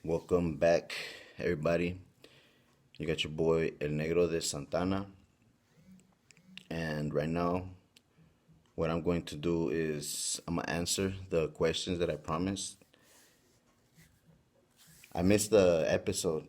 Welcome back, everybody. You got your boy El Negro de Santana, and right now, what I'm going to do is I'm gonna answer the questions that I promised. I missed the episode.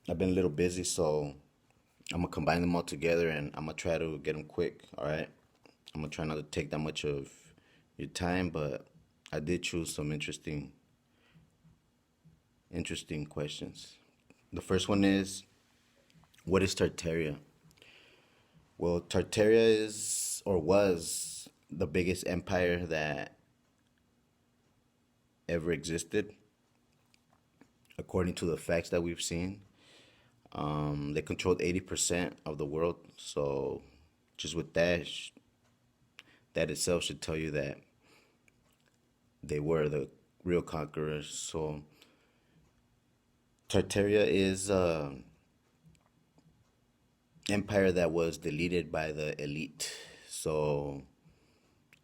I've been a little busy, so I'm gonna combine them all together, and I'm gonna try to get them quick. All right. I'm gonna try not to take that much of your time, but I did choose some interesting questions. The first one is, what is Tartaria? Well, Tartaria is or was the biggest empire that ever existed, according to the facts that we've seen. They controlled 80% of the world, so just with that, that itself should tell you that they were the real conquerors. So Tartaria is an empire that was deleted by the elite. So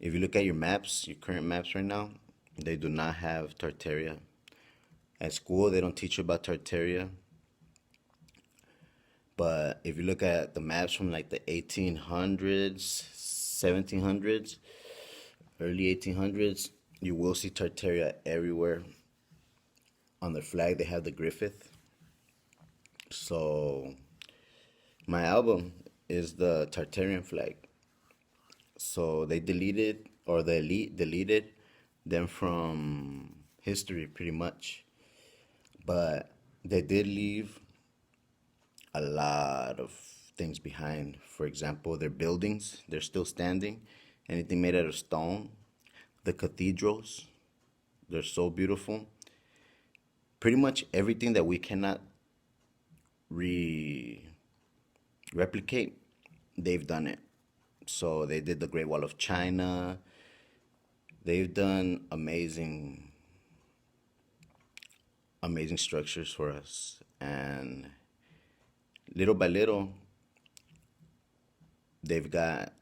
if you look at your maps, your current maps right now, they do not have Tartaria. At school, they don't teach you about Tartaria. But if you look at the maps from like the 1800s, 1700s, early 1800s, you will see Tartaria everywhere. On their flag, they have the Griffith. So my album is the Tartarian flag. So they deleted, or the elite deleted them from history pretty much. But they did leave a lot of things behind. For example, their buildings, they're still standing. Anything made out of stone. The cathedrals, they're so beautiful. Pretty much everything that we cannot re replicate, they've done it. So they did the Great Wall of China. They've done amazing structures for us. And little by little, they've got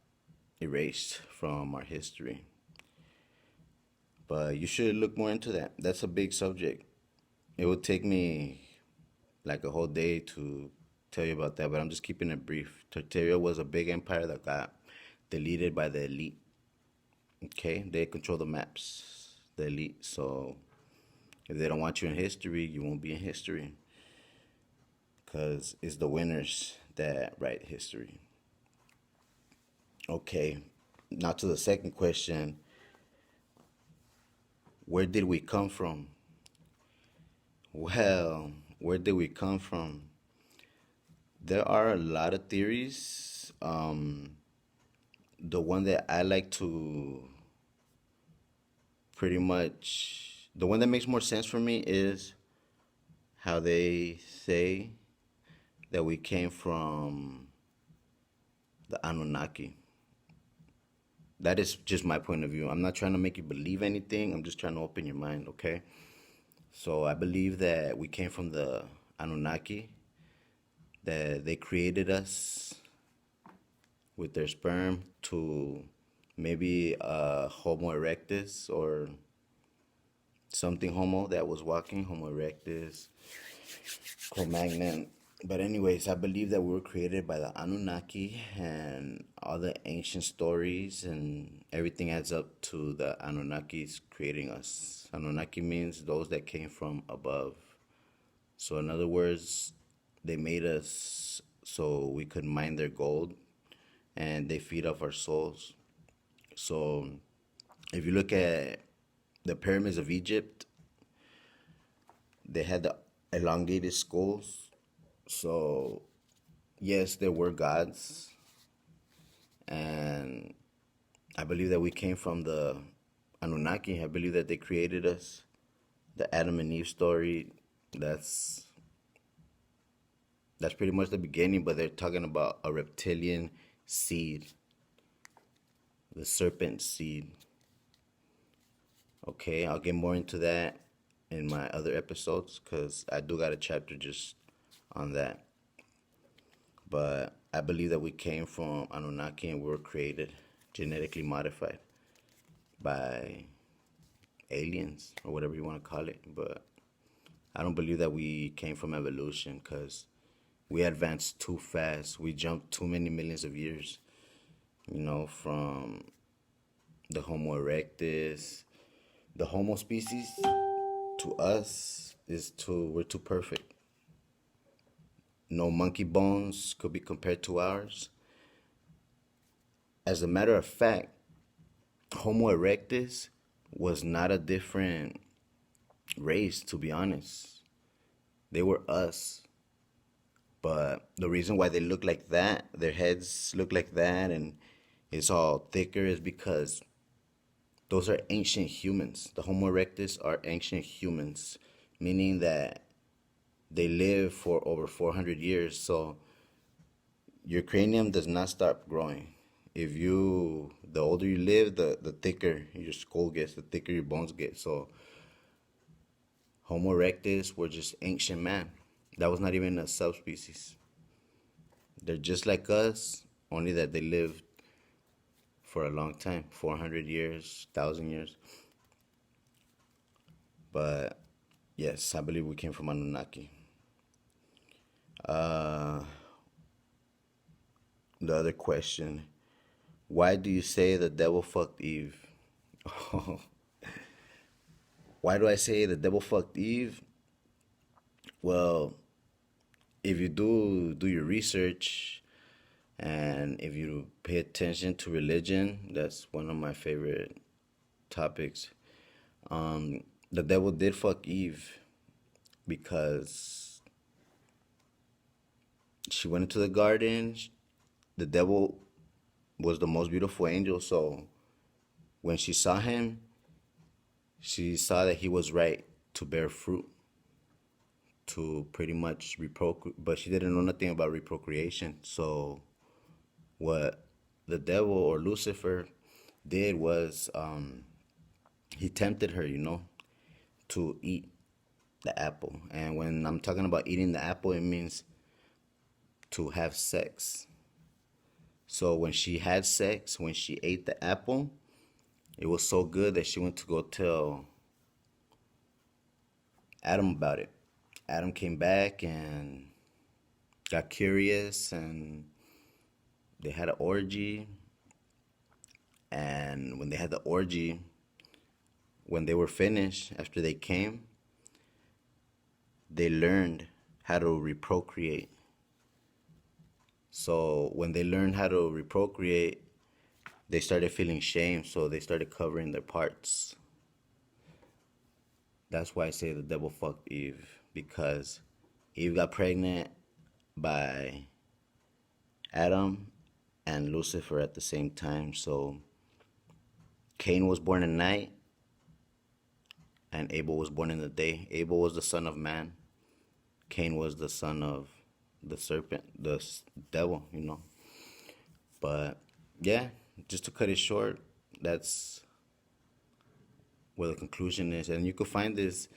erased from our history. But you should look more into that. That's a big subject. It would take me like a whole day to tell you about that, but I'm just keeping it brief. Tartaria was a big empire that got deleted by the elite. Okay, they control the maps, the elite. So if they don't want you in history, you won't be in history. Because it's the winners that write history. Okay, now to the second question. Where did we come from? Well, where did we come from? There are a lot of theories. The one that I like to pretty much, the one that makes more sense for me is how they say that we came from the Anunnaki. That is just my point of view. I'm not trying to make you believe anything. I'm just trying to open your mind, okay? So I believe that we came from the Anunnaki, that they created us with their sperm to maybe Homo erectus or something Homo that was walking, Homo erectus, Cro-Magnon. But anyways, I believe that we were created by the Anunnaki, and all the ancient stories and everything adds up to the Anunnakis creating us. Anunnaki means those that came from above. So in other words, they made us so we could mine their gold, and they feed off our souls. So if you look at the pyramids of Egypt, they had the elongated skulls. So yes, there were gods, and I believe that we came from the Anunnaki. I believe that they created us. The Adam and Eve story, that's that's pretty much the beginning, but they're talking about a reptilian seed, the serpent seed. Okay, I'll get more into that in my other episodes because I do got a chapter just on that. But I believe that we came from Anunnaki and we were created, genetically modified by aliens or whatever you want to call it. But I don't believe that we came from evolution because we advanced too fast. We jumped too many millions of years, from the Homo erectus. The Homo species to us we're too perfect. No monkey bones could be compared to ours. As a matter of fact, Homo erectus was not a different race, to be honest. They were us. But the reason why they look like that, their heads look like that, and it's all thicker is because those are ancient humans. The Homo erectus are ancient humans, meaning that they live for over 400 years. So your cranium does not stop growing. The older you live, the thicker your skull gets, the thicker your bones get. So Homo erectus were just ancient man. That was not even a subspecies. They're just like us, only that they lived for a long time, 400 years, 1,000 years. But yes, I believe we came from Anunnaki. Uh, the other question, why do you say the devil fucked Eve? Why do I say the devil fucked Eve? Well, if you do your research and if you pay attention to religion, that's one of my favorite topics. The devil did fuck Eve because she went into the garden. The devil was the most beautiful angel, so when she saw him, she saw that he was right to bear fruit, to pretty much reprocreate, but she didn't know nothing about reprocreation. So what the devil or Lucifer did was he tempted her, to eat the apple. And when I'm talking about eating the apple, it means to have sex. So when she had sex, when she ate the apple, it was so good that she went to go tell Adam about it. Adam came back and got curious, and they had an orgy. And when they had the orgy, when they were finished, after they came, they learned how to reprocreate. So when they learned how to reprocreate, they started feeling shame, so they started covering their parts. That's why I say the devil fucked Eve, because Eve got pregnant by Adam and Lucifer at the same time. So Cain was born at night and Abel was born in the day. Abel was the son of man. Cain was the son of the serpent, the devil. But yeah, just to cut it short, that's where the conclusion is. And you can find this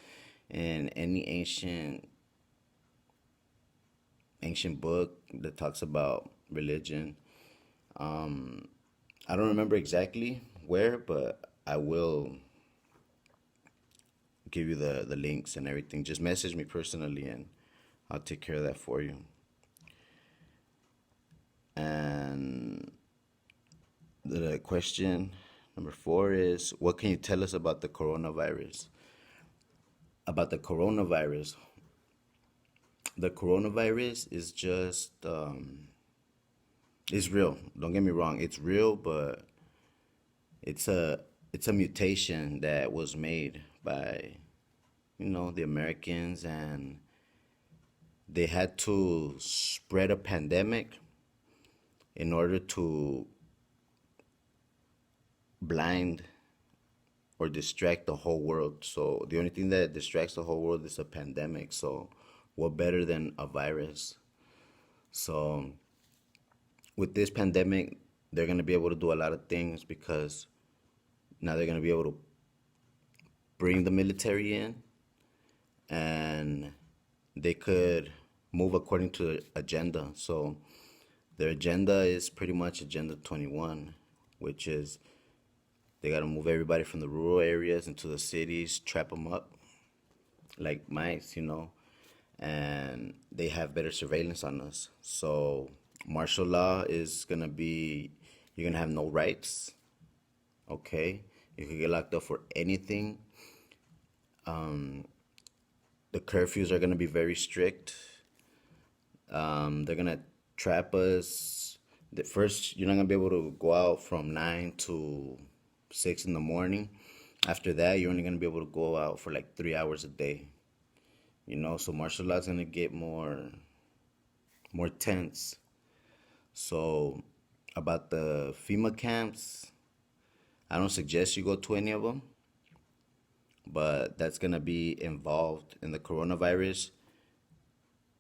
in any ancient book that talks about religion. I don't remember exactly where, but I will give you the links and everything. Just message me personally and I'll take care of that for you. And the question number 4 is, what can you tell us about the coronavirus? About the coronavirus. The coronavirus is just, it's real. Don't get me wrong. It's real, but it's a mutation that was made by, the Americans, and they had to spread a pandemic in order to blind or distract the whole world. So the only thing that distracts the whole world is a pandemic. So what better than a virus? So with this pandemic, they're going to be able to do a lot of things, because now they're going to be able to bring the military in, and they could move according to the agenda. So their agenda is pretty much Agenda 21, which is they got to move everybody from the rural areas into the cities, trap them up, like mice, and they have better surveillance on us. So martial law is gonna be, you're gonna have no rights. Okay, you could get locked up for anything. The curfews are gonna be very strict. They're gonna trap us. The first, you're not gonna be able to go out from 9 to 6 in the morning. After that, you're only gonna be able to go out for like 3 hours a day. So martial law is gonna get more tense. So about the FEMA camps, I don't suggest you go to any of them, but that's gonna be involved in the coronavirus.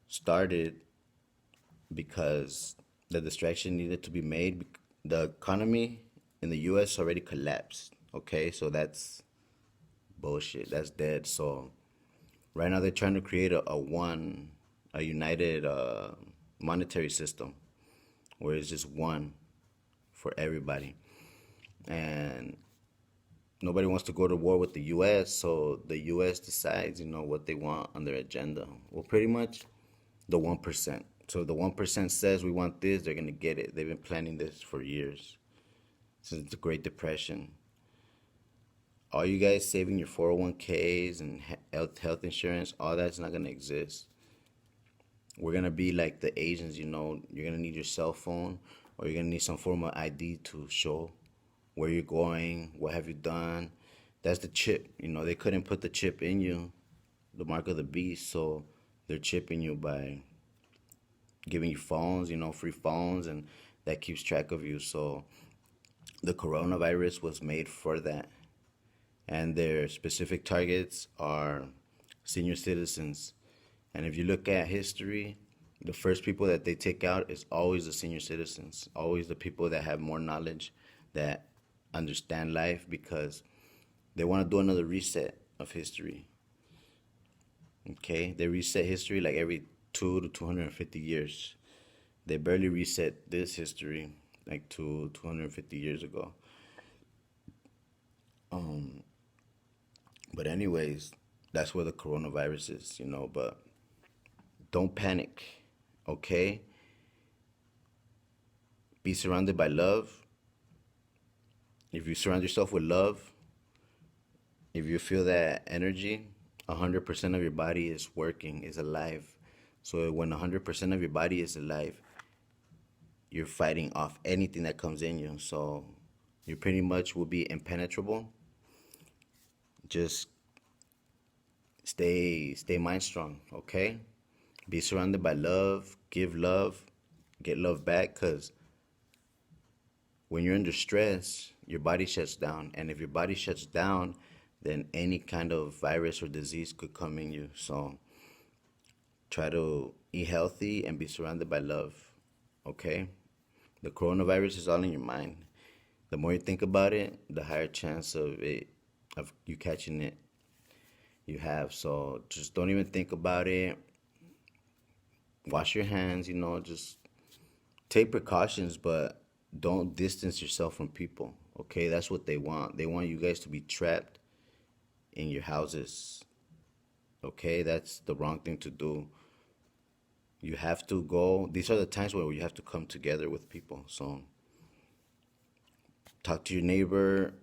Started because the distraction needed to be made. The economy in the U.S. already collapsed. Okay, so that's bullshit. That's dead. So right now they're trying to create a united monetary system where it's just one for everybody, and nobody wants to go to war with the U.S. So the U.S. decides, what they want on their agenda. Well, pretty much the 1%. So the 1% says we want this, they're gonna get it. They've been planning this for years since the Great Depression. All you guys saving your 401ks and health insurance, all that's not gonna exist. We're gonna be like the Asians, you're gonna need your cell phone, or you're gonna need some form of ID to show where you're going, what have you done. That's the chip. They couldn't put the chip in you, the mark of the beast, so they're chipping you by giving you phones, free phones, and that keeps track of you. So the coronavirus was made for that. And their specific targets are senior citizens. And if you look at history, the first people that they take out is always the senior citizens, always the people that have more knowledge, that understand life, because they want to do another reset of history. Okay, they reset history like every 2 to 250 years. They barely reset this history like 250 years ago. But anyways, that's where the coronavirus is, But don't panic, okay? Be surrounded by love. If you surround yourself with love, if you feel that energy, 100% of your body is working, is alive. So when 100% of your body is alive, you're fighting off anything that comes in you. So you pretty much will be impenetrable. Just stay mind strong, okay? Be surrounded by love, give love, get love back, because when you're under stress, your body shuts down. And if your body shuts down, then any kind of virus or disease could come in you. So try to eat healthy and be surrounded by love, okay? The coronavirus is all in your mind. The more you think about it, the higher chance of you catching it you have. So just don't even think about it. Wash your hands, just take precautions, but don't distance yourself from people. Okay, that's what they want. They want you guys to be trapped in your houses. Okay, that's the wrong thing to do. You have to go. These are the times where you have to come together with people. So talk to your neighbor,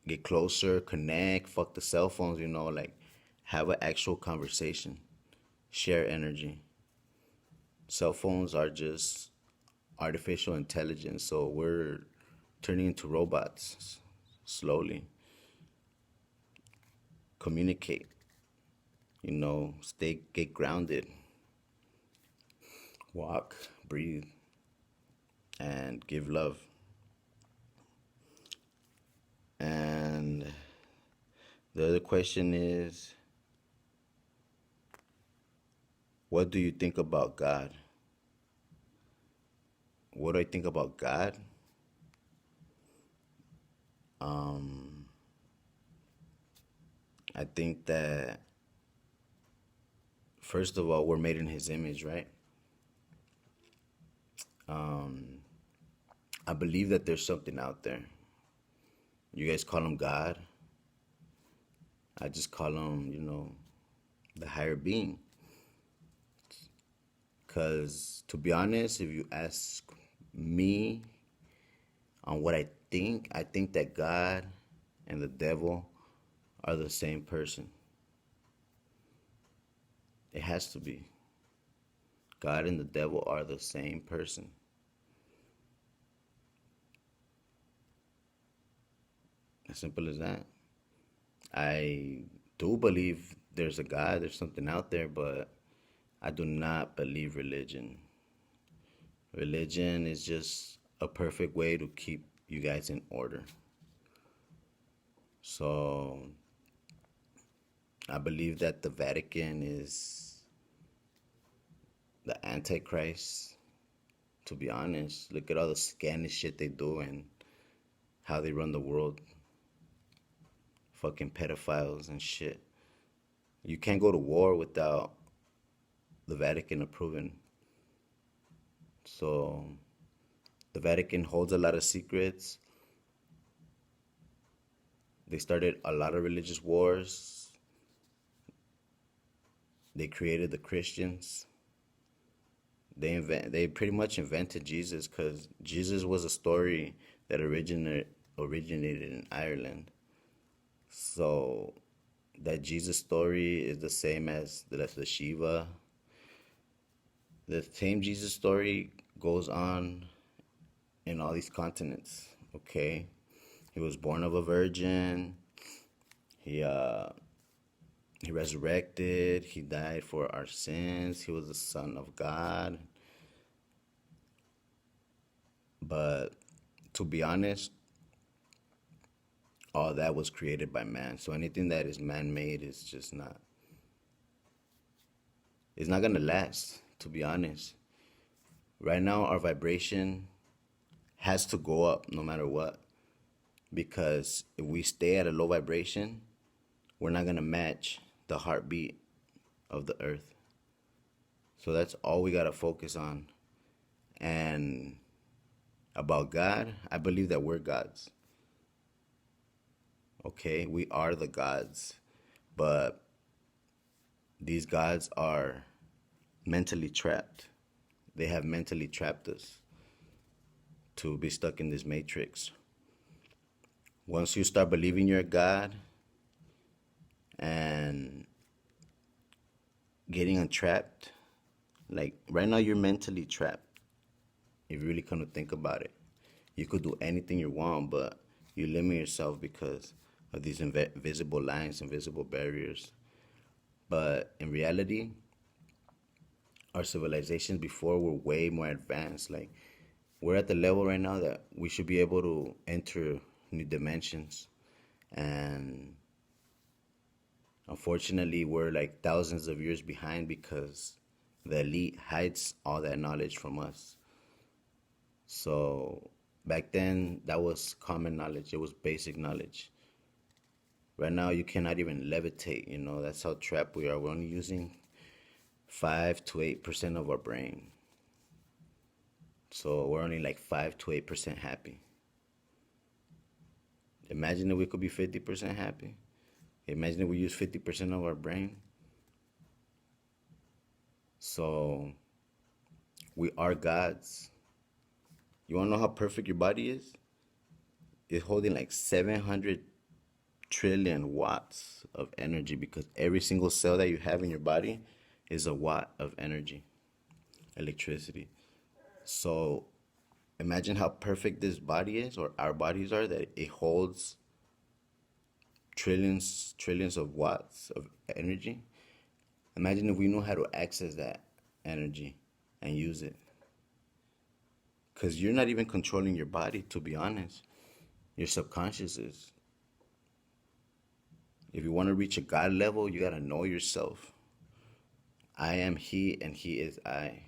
get closer, connect, fuck the cell phones, like have an actual conversation, share energy. Cell phones are just artificial intelligence, so we're turning into robots slowly. Communicate, get grounded, walk, breathe, and give love. And the other question is, what do you think about God? What do I think about God? I think that, first of all, we're made in His image, right? I believe that there's something out there. You guys call Him God. I just call Him, the higher being. Because to be honest, if you ask me on what I think that God and the devil are the same person. It has to be. God and the devil are the same person. As simple as that. I do believe there's a God, there's something out there, but I do not believe religion. Religion is just a perfect way to keep you guys in order. So I believe that the Vatican is the Antichrist. To be honest, look at all the scandalous shit they do and how they run the world. Fucking pedophiles and shit. You can't go to war without the Vatican approving. So the Vatican holds a lot of secrets. They started a lot of religious wars. They created the Christians. They pretty much invented Jesus, because Jesus was a story that originated in Ireland. So that Jesus story is the same as the Shiva. The same Jesus story goes on in all these continents. Okay, he was born of a virgin. He resurrected. He died for our sins. He was the Son of God. But to be honest, all that was created by man. So anything that is man-made is just not. It's not gonna last. To be honest, right now our vibration has to go up no matter what. Because if we stay at a low vibration, we're not gonna match the heartbeat of the earth. So that's all we gotta focus on. And about God, I believe that we're gods. Okay, we are the gods. But these gods are mentally trapped. They have mentally trapped us to be stuck in this matrix. Once you start believing you're a God and getting entrapped, like right now you're mentally trapped. If you really come to think about it, you could do anything you want, but you limit yourself because of these invisible lines, invisible barriers. But in reality, our civilizations before were way more advanced. Like, we're at the level right now that we should be able to enter new dimensions. And unfortunately, we're like thousands of years behind because the elite hides all that knowledge from us. So back then, that was common knowledge. It was basic knowledge. Right now, you cannot even levitate. That's how trapped we are. We're only using 5 to 8% of our brain. So we're only like 5 to 8% happy. Imagine if we could be 50% happy. Imagine if we use 50% of our brain. So we are gods. You want to know how perfect your body is? It's holding like 700 trillion watts of energy, because every single cell that you have in your body is a watt of energy, electricity. So imagine how perfect this body is, or our bodies are, that it holds trillions of watts of energy. Imagine if we knew how to access that energy and use it. Because you're not even controlling your body, to be honest. Your subconscious is. If you want to reach a God level, you got to know yourself. I am He and He is I.